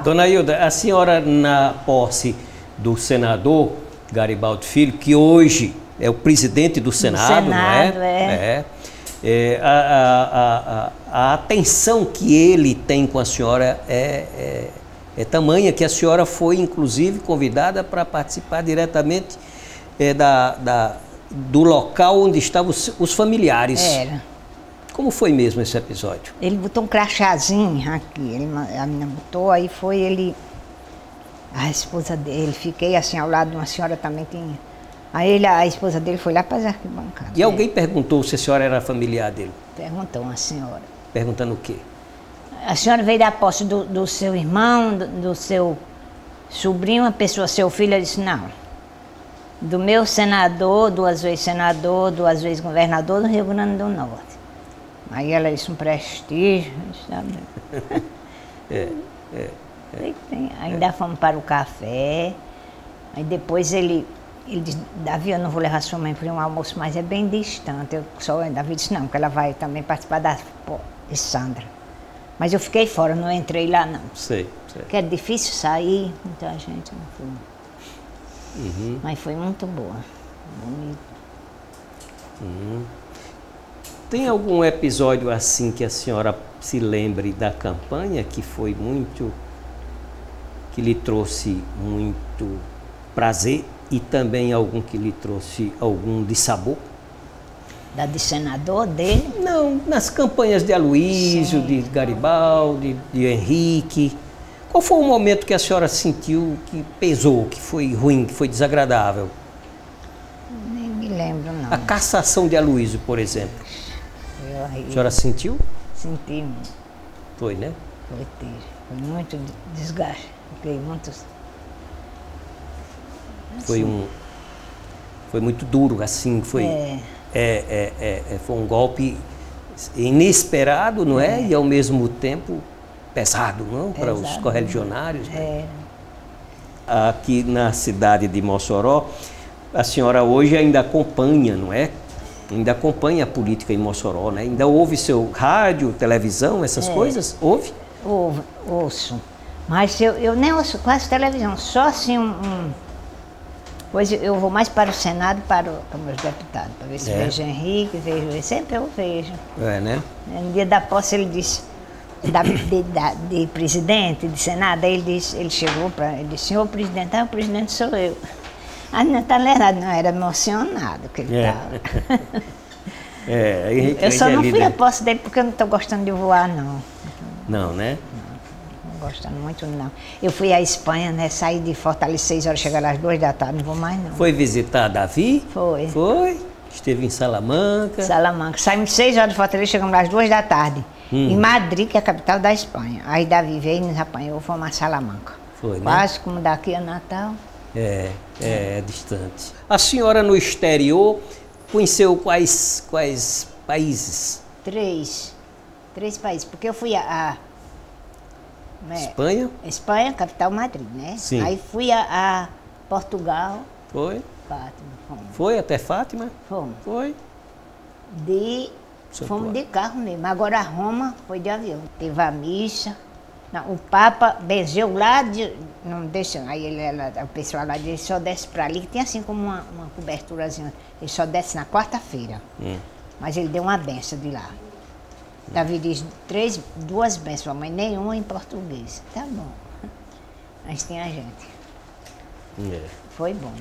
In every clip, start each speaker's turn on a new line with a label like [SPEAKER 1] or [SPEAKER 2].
[SPEAKER 1] Dona Hilda, a senhora, na posse do senador Garibaldi Filho, que hoje é o presidente do Senado, não é? A atenção que ele tem com a senhora é tamanha que a senhora foi, inclusive, convidada para participar diretamente do local onde estavam os familiares.
[SPEAKER 2] Era.
[SPEAKER 1] Como foi mesmo esse episódio?
[SPEAKER 2] Ele botou um crachazinho aqui, a menina botou, aí foi ele, a esposa dele, fiquei assim ao lado de uma senhora também que... Aí a esposa dele foi lá para as arquibancadas.
[SPEAKER 1] E alguém perguntou se a senhora era familiar dele?
[SPEAKER 2] Perguntou uma senhora.
[SPEAKER 1] Perguntando o quê?
[SPEAKER 2] A senhora veio da posse do seu irmão, do seu sobrinho, uma pessoa, seu filho? Eu disse, não. Do meu senador, 2 vezes governador do Rio Grande do Norte. Aí ela disse, um prestígio, sabe? Ainda fomos para o café, aí depois ele disse, Davi, eu não vou levar sua mãe para um almoço, mas é bem distante. Davi disse, não, que ela vai também participar de Sandra. Mas eu fiquei fora, não entrei lá não.
[SPEAKER 1] Sei.
[SPEAKER 2] Porque é difícil sair, muita gente não foi.
[SPEAKER 1] Uhum.
[SPEAKER 2] Mas foi muito boa, bonito.
[SPEAKER 1] Uhum. Tem algum episódio assim que a senhora se lembre da campanha que foi muito, que lhe trouxe muito prazer e também algum que lhe trouxe algum dissabor?
[SPEAKER 2] Da de senador dele?
[SPEAKER 1] Não, nas campanhas de Aloísio, de Garibaldi, de Henrique. Qual foi o momento que a senhora sentiu que pesou, que foi ruim, que foi desagradável?
[SPEAKER 2] Nem me lembro, não.
[SPEAKER 1] A cassação de Aloísio, por exemplo. A senhora sentiu?
[SPEAKER 2] Senti muito.
[SPEAKER 1] Foi, né?
[SPEAKER 2] Foi muito desgaste. Fiquei muito...
[SPEAKER 1] Foi muito duro, assim, foi um golpe inesperado, não é? E ao mesmo tempo pesado, não? Para os correligionários. Né? Aqui na cidade de Mossoró, a senhora hoje ainda acompanha, não é? Ainda acompanha a política em Mossoró, né? Ainda ouve seu rádio, televisão, essas coisas? Ouve?
[SPEAKER 2] Ouço. Mas eu nem ouço quase televisão, só assim Pois eu vou mais para o Senado, para os meus deputados, para ver se vejo Henrique, sempre eu vejo.
[SPEAKER 1] Né?
[SPEAKER 2] No dia da posse ele disse, de presidente, de Senado, aí ele chegou ele disse, senhor presidente, o presidente sou eu. Ah, não está lembrado, não, era emocionado que ele estava. Eu só não fui à posse dele porque eu não estou gostando de voar, não.
[SPEAKER 1] Não, né?
[SPEAKER 2] Não gostando muito, não. Eu fui à Espanha, né? Saí de Fortaleza 6 horas, chegar às 2 da tarde, não vou mais, não.
[SPEAKER 1] Foi visitar Davi?
[SPEAKER 2] Foi.
[SPEAKER 1] Foi? Esteve em Salamanca?
[SPEAKER 2] Salamanca. Saímos 6 horas de Fortaleza, chegamos às 2 da tarde. Em Madrid, que é a capital da Espanha. Aí Davi veio e nos apanhou, fomos a Salamanca.
[SPEAKER 1] Foi, né?
[SPEAKER 2] Quase como daqui a Natal.
[SPEAKER 1] É distante. A senhora no exterior conheceu quais países?
[SPEAKER 2] 3 países, porque eu fui
[SPEAKER 1] Espanha?
[SPEAKER 2] Espanha, capital Madrid, né?
[SPEAKER 1] Sim.
[SPEAKER 2] Aí fui a Portugal.
[SPEAKER 1] Foi?
[SPEAKER 2] Fátima, fomos.
[SPEAKER 1] Foi até Fátima?
[SPEAKER 2] Fomos.
[SPEAKER 1] Foi?
[SPEAKER 2] Fomos de carro mesmo. Agora a Roma foi de avião. Teve a missa. Não, o Papa benzeu lá não deixa, aí o pessoal lá disse, só desce para ali, que tem assim como uma coberturazinha. Ele só desce na quarta-feira. Mas ele deu uma benção de lá. Davi diz 2 bênçãos, mas nenhuma em português. Tá bom. Mas tem a gente. Foi bom.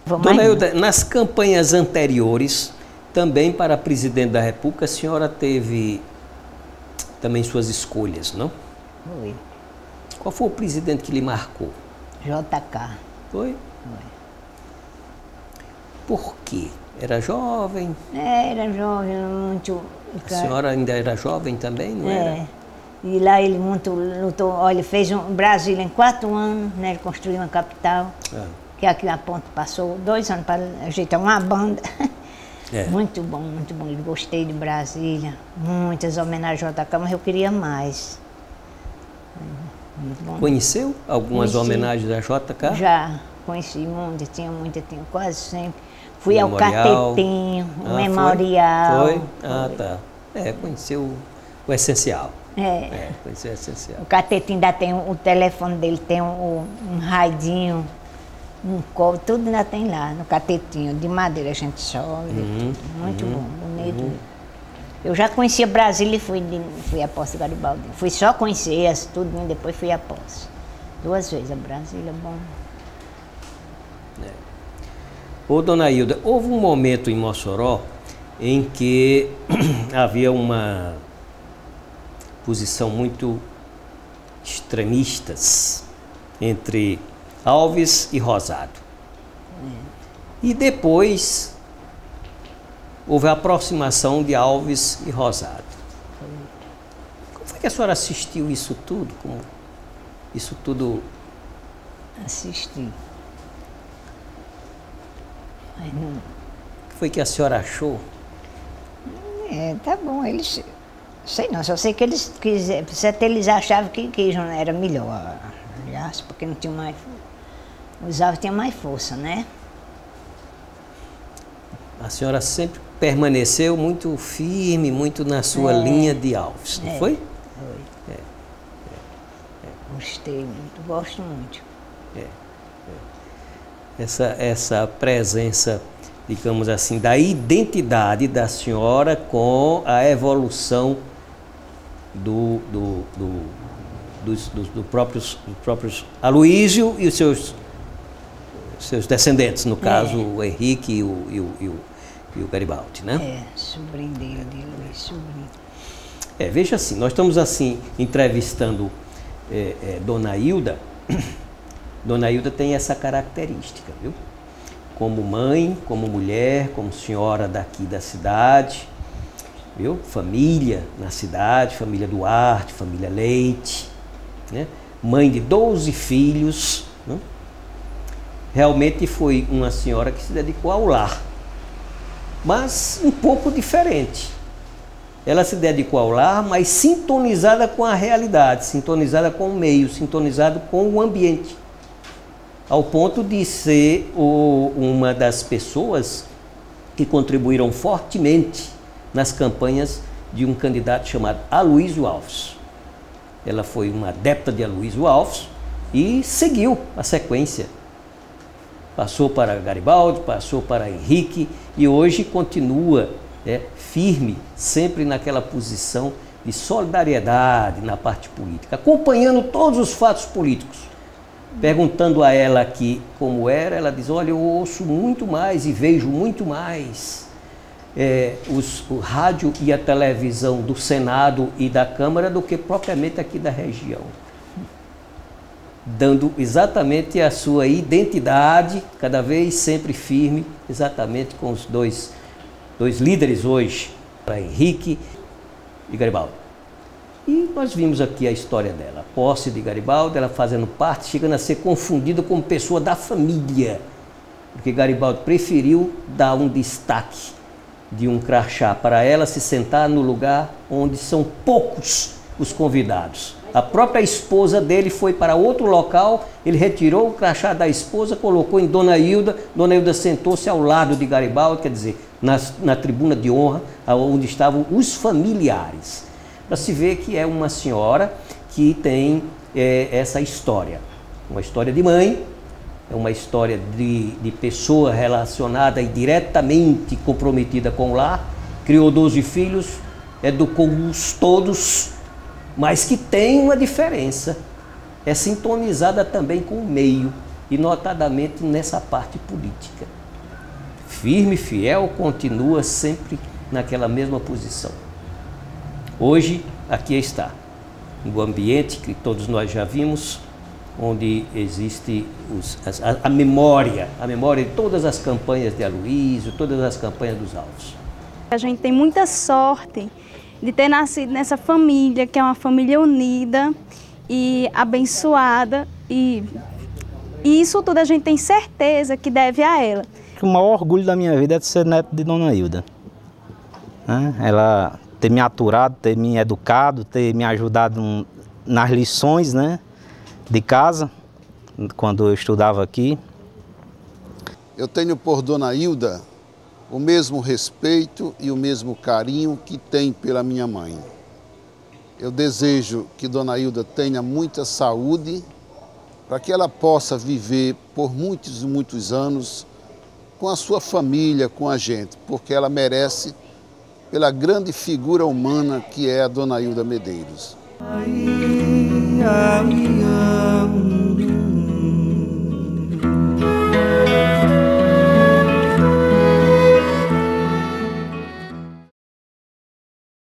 [SPEAKER 1] Dona Hilda, nas campanhas anteriores, também para presidente da República, a senhora teve também suas escolhas, não?
[SPEAKER 2] Foi.
[SPEAKER 1] Qual foi o presidente que lhe marcou?
[SPEAKER 2] JK.
[SPEAKER 1] Foi?
[SPEAKER 2] Foi.
[SPEAKER 1] Por quê? Era jovem?
[SPEAKER 2] Era jovem, muito...
[SPEAKER 1] A senhora ainda era jovem também, não era?
[SPEAKER 2] E lá ele muito lutou, olha, fez Brasília em 4 anos, né? Ele construiu uma capital, que aqui a ponte passou 2 anos para ajeitar uma banda. Muito bom, muito bom. Eu gostei de Brasília, muitas homenagens ao JK, mas eu queria mais. Muito bom.
[SPEAKER 1] Conheceu algumas homenagens da JK?
[SPEAKER 2] Já, conheci tinha quase sempre. Fui ao Catetinho, o memorial.
[SPEAKER 1] Foi? Ah, tá. Conheceu o essencial. Conheceu o essencial.
[SPEAKER 2] O Catetinho ainda tem o telefone dele, tem um raidinho, um copo, tudo ainda tem lá no Catetinho, de madeira a gente sobe, muito bom, bonito. Eu já conhecia Brasília e fui à posse de Garibaldi. Fui só conhecer tudo, depois fui à posse. 2 vezes a Brasília, bom.
[SPEAKER 1] Ô, dona Hilda, houve um momento em Mossoró em que havia uma posição muito extremistas entre Alves e Rosado. E depois houve a aproximação de Alves e Rosado. Como foi que a senhora assistiu isso tudo? Como isso tudo...
[SPEAKER 2] Assisti. Mas não...
[SPEAKER 1] O que foi que a senhora achou?
[SPEAKER 2] Tá bom, eles... Sei não, só sei que eles achavam que queijo era melhor, aliás, porque não tinha mais... Os Alves tinham mais força, né?
[SPEAKER 1] A senhora sempre permaneceu muito firme, muito na sua linha de Alves, não foi?
[SPEAKER 2] Foi. Gostei muito, gosto muito.
[SPEAKER 1] Essa presença, digamos assim, da identidade da senhora com a evolução dos próprios Aloísio e os seus descendentes, no caso o Henrique e o Garibaldi, né?
[SPEAKER 2] Sobrinho dele, Luiz, sobrinho.
[SPEAKER 1] Veja assim, nós estamos assim entrevistando Dona Hilda. Dona Hilda tem essa característica, viu? Como mãe, como mulher, como senhora daqui da cidade, viu? Família na cidade, família Duarte, família Leite, né? Mãe de 12 filhos, né? Realmente foi uma senhora que se dedicou ao lar, mas um pouco diferente. Ela se dedicou ao lar, mas sintonizada com a realidade, sintonizada com o meio, sintonizada com o ambiente, ao ponto de ser uma das pessoas que contribuíram fortemente nas campanhas de um candidato chamado Aloísio Alves. Ela foi uma adepta de Aloísio Alves e seguiu a sequência. Passou para Garibaldi, passou para Henrique e hoje continua firme, sempre naquela posição de solidariedade na parte política, acompanhando todos os fatos políticos. Perguntando a ela aqui como era, ela diz, olha, eu ouço muito mais e vejo muito mais o rádio e a televisão do Senado e da Câmara do que propriamente aqui da região. Dando exatamente a sua identidade, cada vez sempre firme, exatamente com os dois líderes hoje, Henrique e Garibaldi. E nós vimos aqui a história dela, a posse de Garibaldi, ela fazendo parte, chegando a ser confundida como pessoa da família, porque Garibaldi preferiu dar um destaque de um crachá para ela se sentar no lugar onde são poucos os convidados. A própria esposa dele foi para outro local, ele retirou o crachá da esposa, colocou em Dona Hilda sentou-se ao lado de Garibaldi, quer dizer, na tribuna de honra, onde estavam os familiares. Para se ver que é uma senhora que tem essa história. Uma história de mãe, é uma história de pessoa relacionada e diretamente comprometida com o lar, criou 12 filhos, educou-os todos, mas que tem uma diferença, é sintonizada também com o meio, e notadamente nessa parte política. Firme, fiel, continua sempre naquela mesma posição. Hoje, aqui está, o ambiente que todos nós já vimos, onde existe a memória de todas as campanhas de Aloísio, todas as campanhas dos Alves.
[SPEAKER 3] A gente tem muita sorte de ter nascido nessa família, que é uma família unida e abençoada, e isso tudo a gente tem certeza que deve a ela.
[SPEAKER 4] O maior orgulho da minha vida é de ser neto de Dona Hilda. Ela ter me aturado, ter me educado, ter me ajudado nas lições, né? de casa, quando eu estudava aqui.
[SPEAKER 5] Eu tenho por Dona Hilda o mesmo respeito e o mesmo carinho que tem pela minha mãe. Eu desejo que Dona Hilda tenha muita saúde para que ela possa viver por muitos e muitos anos com a sua família, com a gente, porque ela merece pela grande figura humana que é a Dona Hilda Medeiros.